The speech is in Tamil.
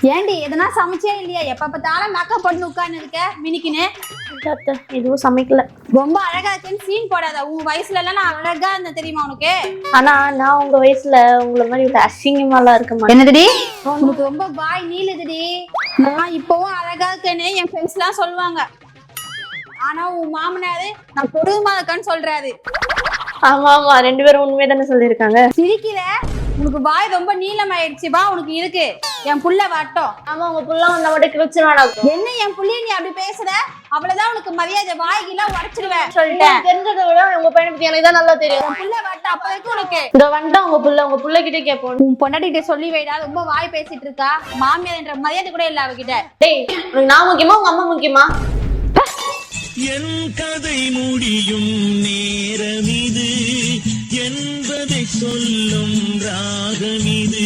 ஏண்டி எதனா சமைச்சே இல்லையா? எப்ப பார்த்தாலும் மேக்கப் பண்ணி உட்கார்ந்து இருக்க மினிக்கின்னு. எதுவும் சமைக்கல. ரொம்ப அழகா இருக்கேன்னு சீன் போடாத. உன் வயசுல எல்லாம் நான் அழகா இருந்தேன் தெரியுமா உனக்கு? ஆனா நான் உங்க வயசுல உங்களை மாதிரி அசிங்கமாலாம் இருக்க மாட்டேன். என்னதுடி உனக்கு ரொம்ப வாய் நீளுதுடி. நான் இப்பவும் அழகா இருக்கேன்னு என் ஃப்ரெண்ட்ஸ் எல்லாம் சொல்லுவாங்க. ஆனா உன் மாமனாரு நான் பொறுமா இருக்கேன்னு சொல்றாரு. ஆமா ஆமா, 2 பேரும் உண்மையை தானே சொல்லியிருக்காங்க. சிரிக்கிற, உனக்கு வாய் ரொம்ப நீளமாயிடுச்சுப்பா. உனக்கு இருக்கு என் புள்ள வாட்டம். ஆமா, உங்க புள்ள வந்தா மட்டும் கிழிச்சிருவானா? என்ன என் புள்ளைய நீ அப்படி பேசுற? அவ்வளவுதான் உனக்கு மரியாதை. வாய்கெல்லாம் உடைச்சிடுவேன் சொல்லிட்டேன். தெரிஞ்சதை விட உங்க பையனை பத்தி எனக்கு தான் நல்லா தெரியும். என் புள்ள வாட்டம் அப்போதைக்கு உனக்கு. இந்த வந்துட்டா உங்க புள்ள கிட்டே கேட்போம். உன் பொண்டாட்டிகிட்ட சொல்லி வைடா. ரொம்ப வாய் பேசிட்டு இருக்கா. மாமியார் என்ற மரியாதை கூட இல்ல அவகிட்ட. டேய், உனக்கு நான் முக்கியமா உங்க அம்மா முக்கியமா? என் கதை முடியும் நேரம் இது என்பதை சொல்லும் ராகம் இது.